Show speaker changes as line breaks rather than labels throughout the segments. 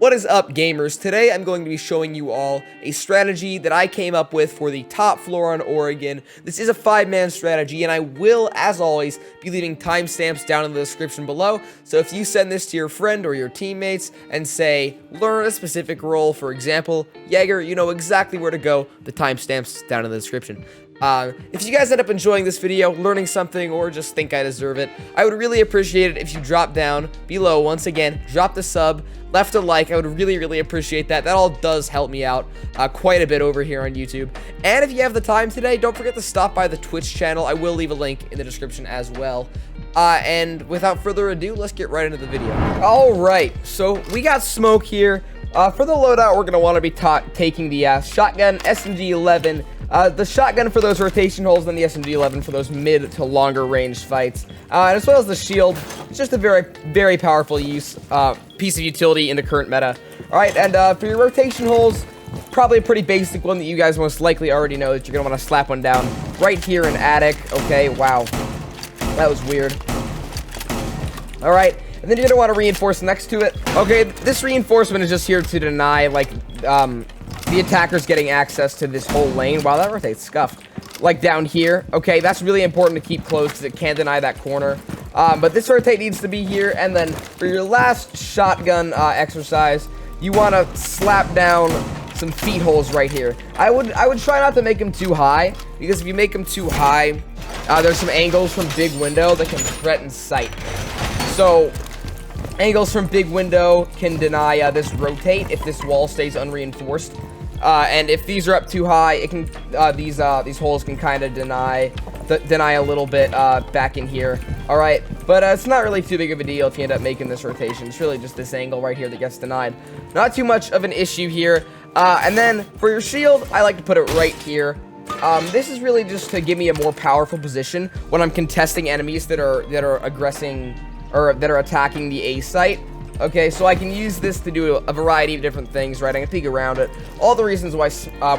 What is up, gamers? Today I'm going to be showing you all a strategy that I came up with for the top floor on Oregon. This is a 5-man strategy, and I will, as always, be leaving timestamps down in the description below. So if you send this to your friend or your teammates and say, learn a specific role, for example, Jager, you know exactly where to go. The timestamps down in the description. If you guys end up enjoying this video, learning something, or just think I deserve it, I would really appreciate it if you drop down below, once again, drop the sub, left a like. I would really appreciate that. That all does help me out quite a bit over here on YouTube. And if you have the time today, don't forget to stop by the Twitch channel. I will leave a link in the description as well. And without further ado, let's get right into the video. Alright, so we got smoke here. For the loadout, we're going to want to be taking the shotgun, SMG-11, the shotgun for those rotation holes, and the SMG-11 for those mid to longer range fights, and as well as the shield. It's just a very powerful piece of utility in the current meta. Alright, and for your rotation holes, probably a pretty basic one that you guys most likely already know that you're going to want to slap one down right here in attic. Okay, wow, that was weird. Alright, and then you're going to want to reinforce next to it. Okay, this reinforcement is just here to deny, like, the attacker's getting access to this whole lane. Wow, that rotate's scuffed. Like down here. Okay, that's really important to keep close because it can't deny that corner. But this rotate needs to be here. And then for your last shotgun exercise, you want to slap down some feet holes right here. I would try not to make them too high, because if you make them too high, there's some angles from big window that can threaten sight. So angles from big window can deny this rotate if this wall stays unreinforced. And if these are up too high, it can these holes can kind of deny a little bit back in here. All right, but it's not really too big of a deal if you end up making this rotation. It's really just this angle right here that gets denied. Not too much of an issue here. And then for your shield, I like to put it right here. This is really just to give me a more powerful position when I'm contesting enemies that are aggressing or that are attacking the A site. Okay, so I can use this to do a variety of different things, right? I can peek around it. All the reasons why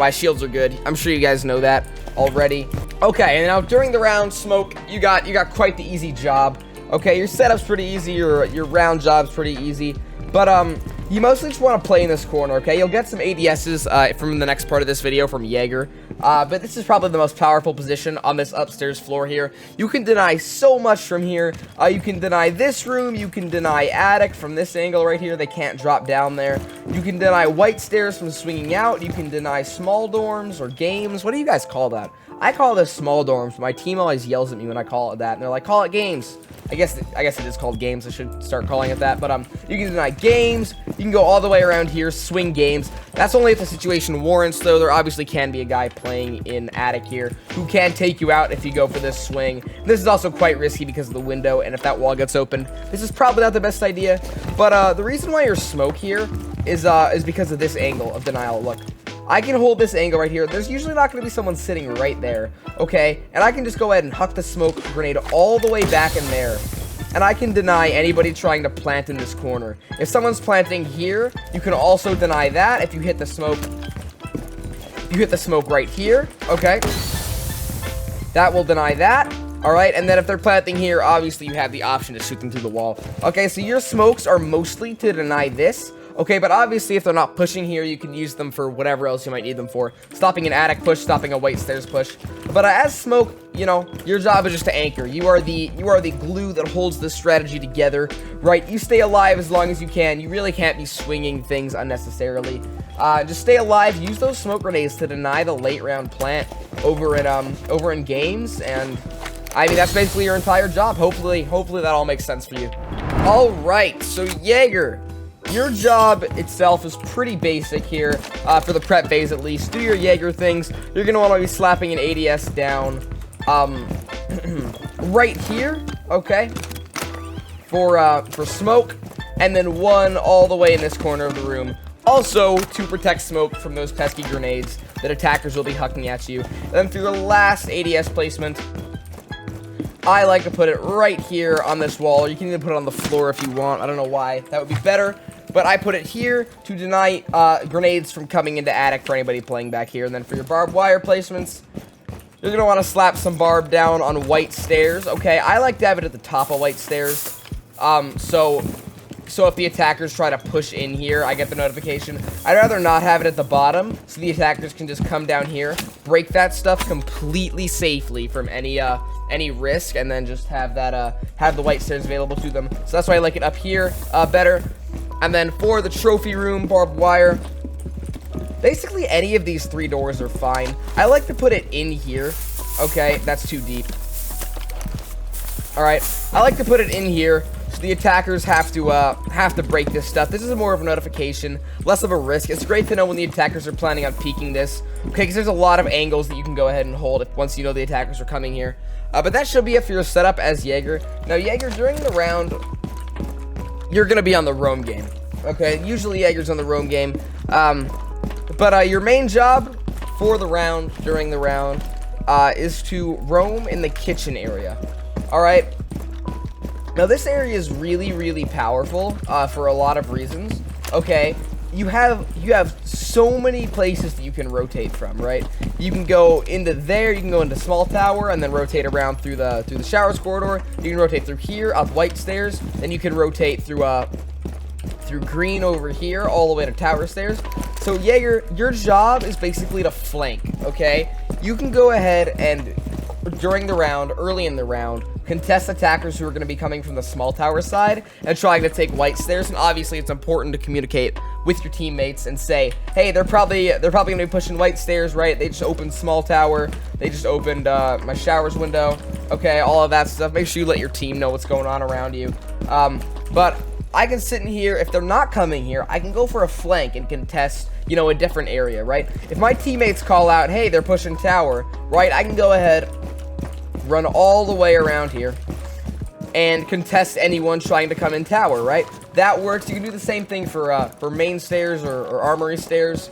shields are good. I'm sure you guys know that already. Okay, and now during the round, Smoke, you got quite the easy job. Okay, your setup's pretty easy, your round job's pretty easy. But you mostly just want to play in this corner, okay? You'll get some ADSs from the next part of this video from Jager. But this is probably the most powerful position on this upstairs floor here. You can deny so much from here. You can deny this room. You can deny attic from this angle right here. They can't drop down there. You can deny white stairs from swinging out. You can deny small dorms or games. What do you guys call that? I call this small dorms. My team always yells at me when I call it that. And they're like, call it games. I guess it is called games. I should start calling it that. But you can deny games. You can go all the way around here, swing games. That's only if the situation warrants, though. There obviously can be a guy playing in attic here who can take you out if you go for this swing. This is also quite risky because of the window, and if that wall gets opened, this is probably not the best idea. But the reason why you're Smoke here is because of this angle of denial. Look, I can hold this angle right here. There's usually not going to be someone sitting right there, okay? And I can just go ahead and huck the smoke grenade all the way back in there. And I can deny anybody trying to plant in this corner. If someone's planting here, you can also deny that if you hit the smoke. If you hit the smoke right here, okay? That will deny that. Alright, and then if they're planting here, obviously you have the option to shoot them through the wall. Okay, so your smokes are mostly to deny this. Okay, but obviously if they're not pushing here, you can use them for whatever else you might need them for. Stopping an attic push, stopping a white stairs push. But as Smoke, you know, your job is just to anchor. You are the glue that holds this strategy together, right? You stay alive as long as you can. You really can't be swinging things unnecessarily. Just stay alive. Use those smoke grenades to deny the late round plant over in games, and I mean that's basically your entire job. Hopefully that all makes sense for you. All right, so Jager, your job itself is pretty basic here, for the prep phase at least. Do your Jager things. You're going to want to be slapping an ADS down, right here, okay, for Smoke, and then one all the way in this corner of the room. Also, to protect Smoke from those pesky grenades that attackers will be hucking at you. And then for your last ADS placement, I like to put it right here on this wall. You can even put it on the floor if you want. I don't know why. That would be better. But I put it here to deny grenades from coming into attic for anybody playing back here. And then for your barbed wire placements, you're going to want to slap some barb down on white stairs. Okay, I like to have it at the top of white stairs. So so if the attackers try to push in here, I get the notification. I'd rather not have it at the bottom, so the attackers can just come down here, break that stuff completely safely from any risk, and then just have that have the white stairs available to them. So that's why I like it up here better. And then for the trophy room barbed wire, basically any of these 3 doors are fine. I like to put it in here. Okay, that's too deep. Alright, I like to put it in here so the attackers have to break this stuff. This is more of a notification, less of a risk. It's great to know when the attackers are planning on peeking this. Okay, because there's a lot of angles that you can go ahead and hold once you know the attackers are coming here. But that should be it for your setup as Jager. Now, Jager, during the round, you're going to be on the roam game. Okay, usually Jager's on the roam game. But your main job for the round, during the round, is to roam in the kitchen area. Alright? Now, this area is really, really powerful for a lot of reasons. Okay? You have so many places that you can rotate from, right? You can go into there, you can go into small tower, and then rotate around through the showers corridor. You can rotate through here, up white stairs, then you can rotate through green over here, all the way to tower stairs. So Jager, your job is basically to flank, okay? You can go ahead and, during the round, early in the round, contest attackers who are going to be coming from the small tower side and trying to take white stairs. And obviously, it's important to communicate with your teammates and say, hey, they're probably going to be pushing white stairs, right? They just opened small tower. They just opened my showers window. Okay, all of that stuff. Make sure you let your team know what's going on around you. But I can sit in here. If they're not coming here, I can go for a flank and contest, you know, a different area, right? If my teammates call out, hey, they're pushing tower, right? I can go ahead, run all the way around here, and contest anyone trying to come in tower, right? That works. You can do the same thing for main stairs or armory stairs.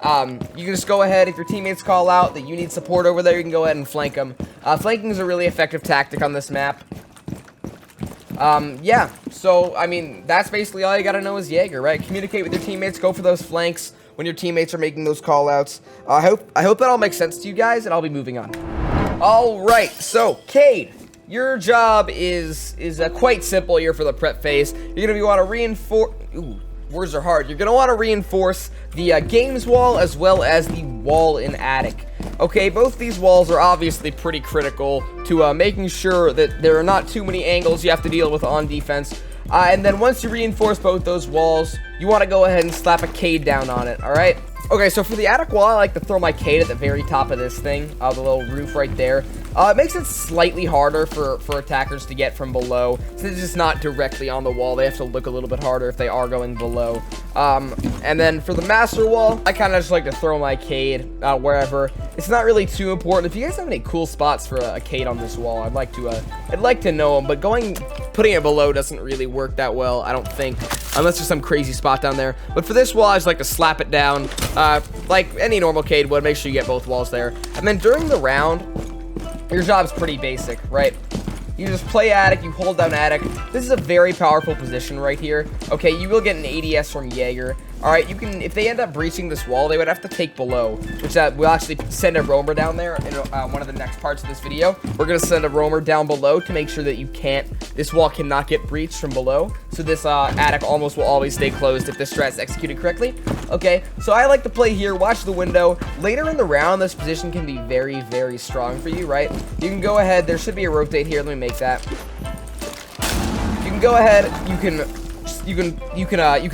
You can just go ahead, if your teammates call out that you need support over there, you can go ahead and flank them. Flanking is a really effective tactic on this map. Yeah, so, I mean, that's basically all you gotta know is Jager, right? Communicate with your teammates, go for those flanks when your teammates are making those call-outs. I hope that all makes sense to you guys, and I'll be moving on. Alright, so, Cade, your job is quite simple here for the prep phase. You're gonna want to reinforce... Ooh, words are hard. You're gonna want to reinforce the games wall as well as the wall in attic. Okay, both these walls are obviously pretty critical to making sure that there are not too many angles you have to deal with on defense. And then once you reinforce both those walls, you want to go ahead and slap a Cade down on it, alright? Okay, so for the attic wall, I like to throw my Cade at the very top of this thing, the little roof right there. It makes it slightly harder for attackers to get from below, since it's just not directly on the wall. They have to look a little bit harder if they are going below. And then for the master wall, I kind of just like to throw my Cade wherever. It's not really too important. If you guys have any cool spots for a Cade on this wall, I'd like to know them. But putting it below doesn't really work that well, I don't think, unless there's some crazy spot down there. But for this wall, I just like to slap it down, like any normal Cade would. Make sure you get both walls there. And then during the round, your job's pretty basic, right? You just play attic, you hold down attic. This is a very powerful position right here. Okay, you will get an ADS from Jager. Alright, you can, if they end up breaching this wall, they would have to take below, which we'll actually send a roamer down there in one of the next parts of this video. We're going to send a roamer down below to make sure that this wall cannot get breached from below. So this attic almost will always stay closed if this strat is executed correctly. Okay, so I like to play here, watch the window. Later in the round, this position can be very, very strong for you, right? You can go ahead, there should be a rotate here, let me make that. You can go ahead, you can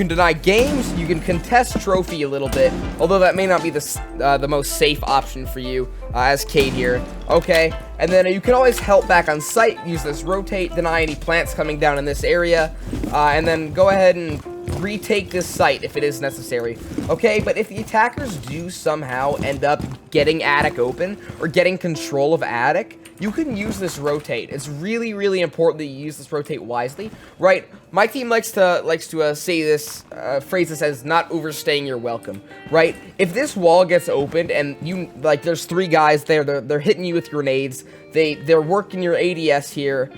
deny games, you can contest trophy a little bit, although that may not be the most safe option for you as Cade here. Okay, and then you can always help back on site, use this rotate, deny any plants coming down in this area, and then go ahead and retake this site if it is necessary. Okay, but if the attackers do somehow end up getting attic open or getting control of attic, you can use this rotate. It's really, really important that you use this rotate wisely, right? My team likes to say this, phrase this as not overstaying your welcome, right? If this wall gets opened and there's 3 guys there, they're hitting you with grenades, they're working your ADS here,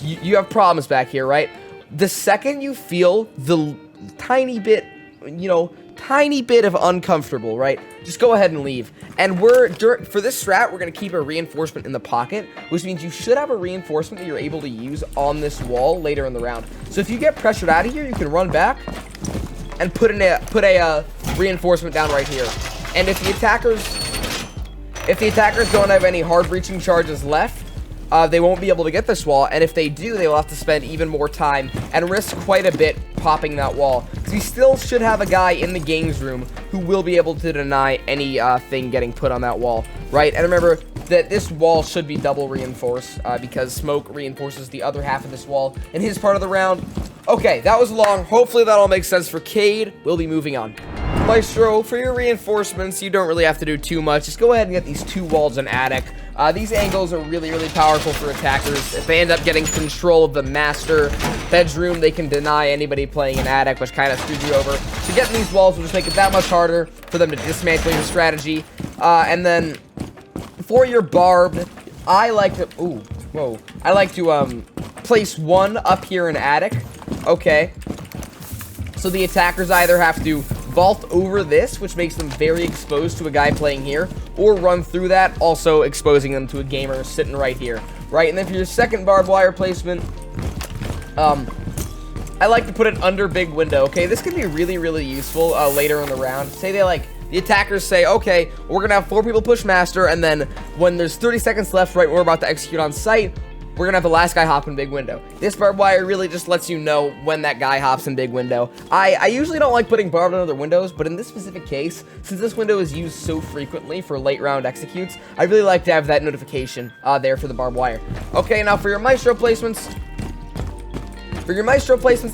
you have problems back here, right? The second you feel the tiny bit tiny bit of uncomfortable, right? Just go ahead and leave. And for this strat, we're going to keep a reinforcement in the pocket, which means you should have a reinforcement that you're able to use on this wall later in the round. So if you get pressured out of here, you can run back and put a reinforcement down right here. And if the attackers don't have any hard breaching charges left, they won't be able to get this wall, and if they do, they will have to spend even more time and risk quite a bit popping that wall, because we still should have a guy in the games room who will be able to deny any thing getting put on that wall, right? And remember that this wall should be double reinforced, because Smoke reinforces the other half of this wall in his part of the round. Okay, that was long. Hopefully that all makes sense for Cade. We'll be moving on. Maestro, for your reinforcements, you don't really have to do too much. Just go ahead and get these 2 walls in attic. These angles are really, really powerful for attackers. If they end up getting control of the master bedroom, they can deny anybody playing in attic, which kind of screws you over. So getting these walls will just make it that much harder for them to dismantle your strategy. And then for your barbed, I like to place 1 up here in attic. Okay. So the attackers either have to vault over this, which makes them very exposed to a guy playing here, or run through that, also exposing them to a gamer sitting right here, right? And then for your second barbed wire placement, I like to put it under big window, okay? This can be really, really useful later in the round. Say the attackers say, okay, we're gonna have 4 people push master, and then when there's 30 seconds left, right, when we're about to execute on site, we're gonna have the last guy hop in big window. This barbed wire really just lets you know when that guy hops in big window. I usually don't like putting barbed on other windows, but in this specific case, since this window is used so frequently for late round executes, I really like to have that notification there for the barbed wire. Okay, now for your Maestro placements.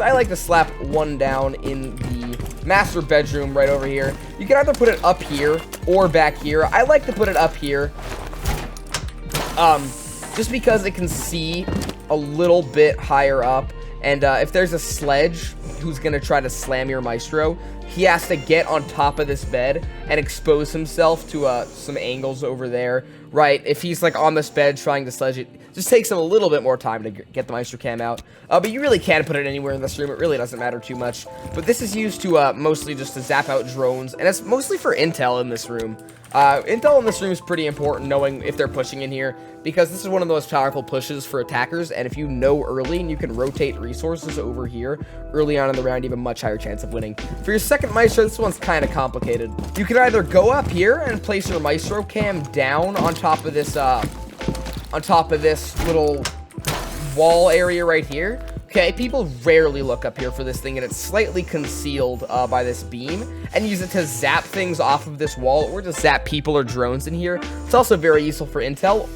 I like to slap 1 down in the master bedroom right over here. You can either put it up here or back here. I like to put it up here. Just because it can see a little bit higher up, and if there's a sledge who's gonna try to slam your Maestro, he has to get on top of this bed and expose himself to some angles over there, right? If he's like on this bed trying to sledge it, just takes him a little bit more time to get the Maestro cam out. But you really can put it anywhere in this room. It really doesn't matter too much. But this is used to mostly just to zap out drones, and it's mostly for intel in this room. Intel in this room is pretty important, knowing if they're pushing in here, because this is one of the most powerful pushes for attackers, and if you know early and you can rotate resources over here early on in the round, you have a much higher chance of winning. For your second Maestro, this one's kind of complicated. You can either go up here and place your Maestro cam down on top of this little wall area right here. Okay, people rarely look up here for this thing, and it's slightly concealed by this beam, and use it to zap things off of this wall, or just zap people or drones in here. It's also very useful for intel,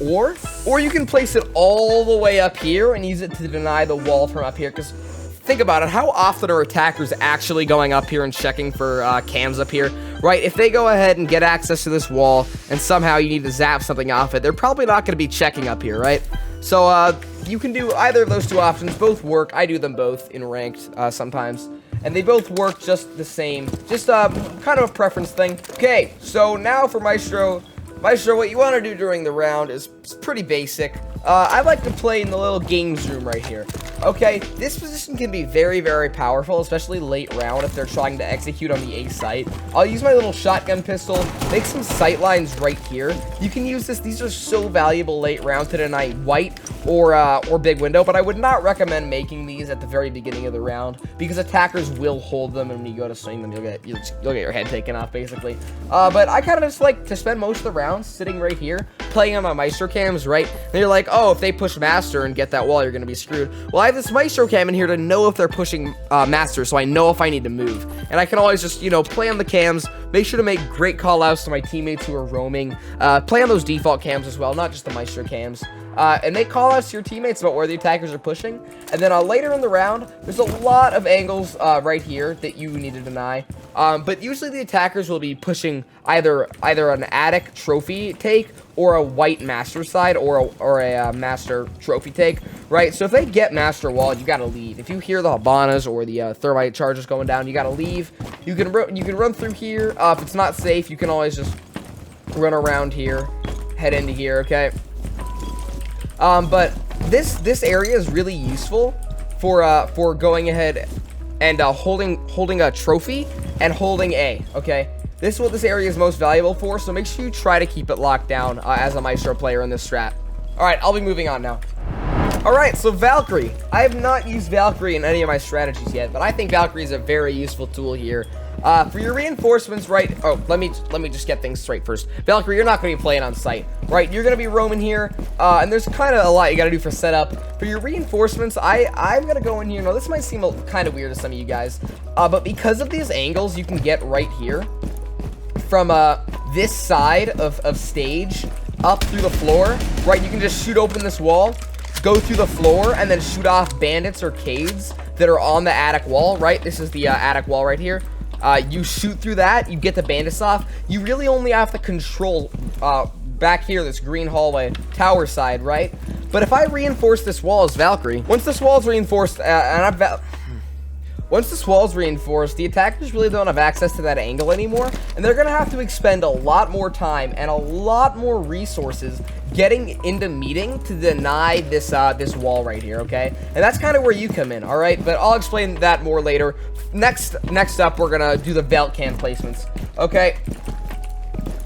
or you can place it all the way up here and use it to deny the wall from up here, because think about it, how often are attackers actually going up here and checking for cams up here, right? If they go ahead and get access to this wall, and somehow you need to zap something off it, they're probably not going to be checking up here, right? So, you can do either of those 2 options. Both work. I do them both in ranked sometimes, and they both work just the same. Just kind of a preference thing. Okay, so now for Maestro. Maestro, what you want to do during the round is pretty basic. I like to play in the little games room right here. Okay, this position can be very, very powerful, especially late round if they're trying to execute on the A site. I'll use my little shotgun pistol, make some sight lines right here. You can use this. These are so valuable late round to deny white or big window, but I would not recommend making these at the very beginning of the round, because attackers will hold them, and when you go to swing them, you'll get your head taken off, basically. But I kind of just like to spend most of the rounds sitting right here, playing on my Maestro cams, right? And you're like, oh, if they push Master and get that wall, you're going to be screwed. Well, I have this Maestro cam in here to know if they're pushing Master, so I know if I need to move. And I can always just, play on the cams, make sure to make great call-outs to my teammates who are roaming, play on those default cams as well, not just the Maestro cams. And make call-outs to your teammates about where the attackers are pushing. And then later in the round, there's a lot of angles right here that you need to deny. But usually the attackers will be pushing either an attic trophy take or a white master side or a master trophy take, right? So if they get master wall, you gotta leave. If you hear the Habanas or the thermite charges going down, you gotta leave. You can run through here. If it's not safe, you can always just run around here, head into here, okay? But this area is really useful for going ahead and holding a trophy and holding A, okay? This is what this area is most valuable for, so make sure you try to keep it locked down as a Maestro player in this strat. Alright, I'll be moving on now. Alright, so Valkyrie. I have not used Valkyrie in any of my strategies yet, but I think Valkyrie is a very useful tool here. For your reinforcements, right? Oh, let me just get things straight first. Valkyrie, you're not going to be playing on site, right? You're going to be roaming here, and there's kind of a lot you got to do for setup. For your reinforcements, I'm going to go in here. Now, this might seem kind of weird to some of you guys, but because of these angles you can get right here from this side of stage up through the floor, right? You can just shoot open this wall, go through the floor, and then shoot off bandits or cades that are on the attic wall, right? This is the attic wall right here. You shoot through that, you get the bandits off. You really only have to control back here, this green hallway, tower side, right? But if I reinforce this wall as Valkyrie, once this wall is reinforced, once this wall is reinforced, the attackers really don't have access to that angle anymore, and they're going to have to expend a lot more time and a lot more resources getting into meeting to deny this this wall right here, okay? And that's kind of where you come in, all right? But I'll explain that more later. Next up, we're going to do the Valk cam placements, okay?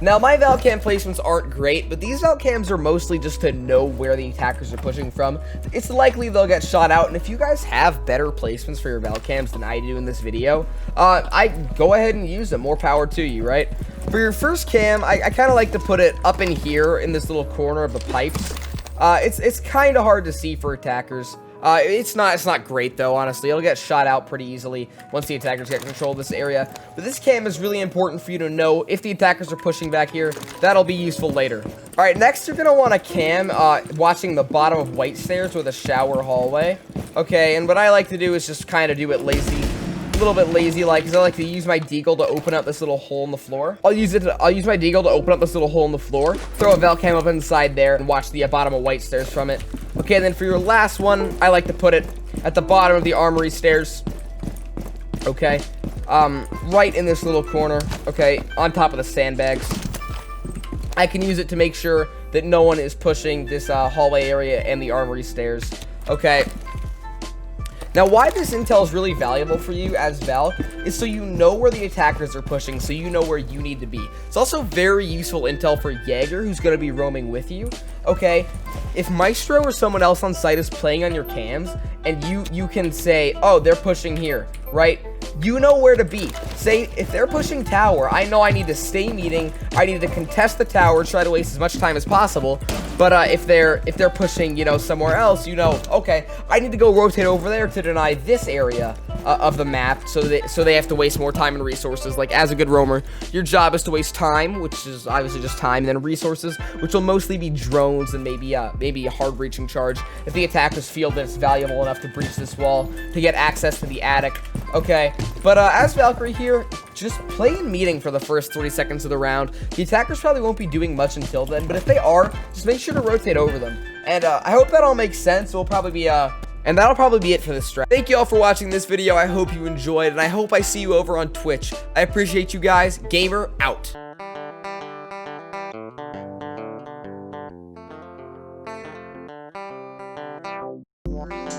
Now, my Valk cam placements aren't great, but these Valk cams are mostly just to know where the attackers are pushing from. It's likely they'll get shot out, and if you guys have better placements for your Valk cams than I do in this video, I go ahead and use them. More power to you, right? For your first cam, I kind of like to put it up in here in this little corner of the pipes. It's kind of hard to see for attackers. It's not great though, honestly. It'll get shot out pretty easily once the attackers get control of this area. But this cam is really important for you to know if the attackers are pushing back here. That'll be useful later. Alright, next you're gonna want a cam watching the bottom of white stairs with a shower hallway. Okay, and what I like to do is just kind of do it lazy. A little bit lazy-like, because I like to use my deagle to open up this little hole in the floor. I'll use my deagle to open up this little hole in the floor, throw a Valk cam up inside there, and watch the bottom of white stairs from it. Okay, and then for your last one, I like to put it at the bottom of the armory stairs. Okay, right in this little corner. Okay, on top of the sandbags. I can use it to make sure that no one is pushing this hallway area and the armory stairs. Okay. Now, why this intel is really valuable for you as Valk is so you know where the attackers are pushing, so you know where you need to be. It's also very useful intel for Jager, who's going to be roaming with you. Okay, if Maestro or someone else on site is playing on your cams, and you can say, oh, they're pushing here, right? You know where to be. Say, if they're pushing tower, I know I need to stay meeting. I need to contest the tower, try to waste as much time as possible. But if they're pushing, you know, somewhere else, you know, okay, I need to go rotate over there to deny this area of the map, so they have to waste more time and resources. Like, as a good roamer, your job is to waste time, which is obviously just time, and then resources, which will mostly be drones and maybe a hard breaching charge if the attackers feel that it's valuable enough to breach this wall to get access to the attic. Okay, but as Valkyrie here, just play in meeting for the first 30 seconds of the round. The attackers probably won't be doing much until then, but if they are, just make sure to rotate over them. And I hope that all makes sense. It'll probably be and that'll probably be it for this strat. Thank you all for watching this video. I hope you enjoyed, and I hope I see you over on Twitch. I appreciate you guys. Gamer out.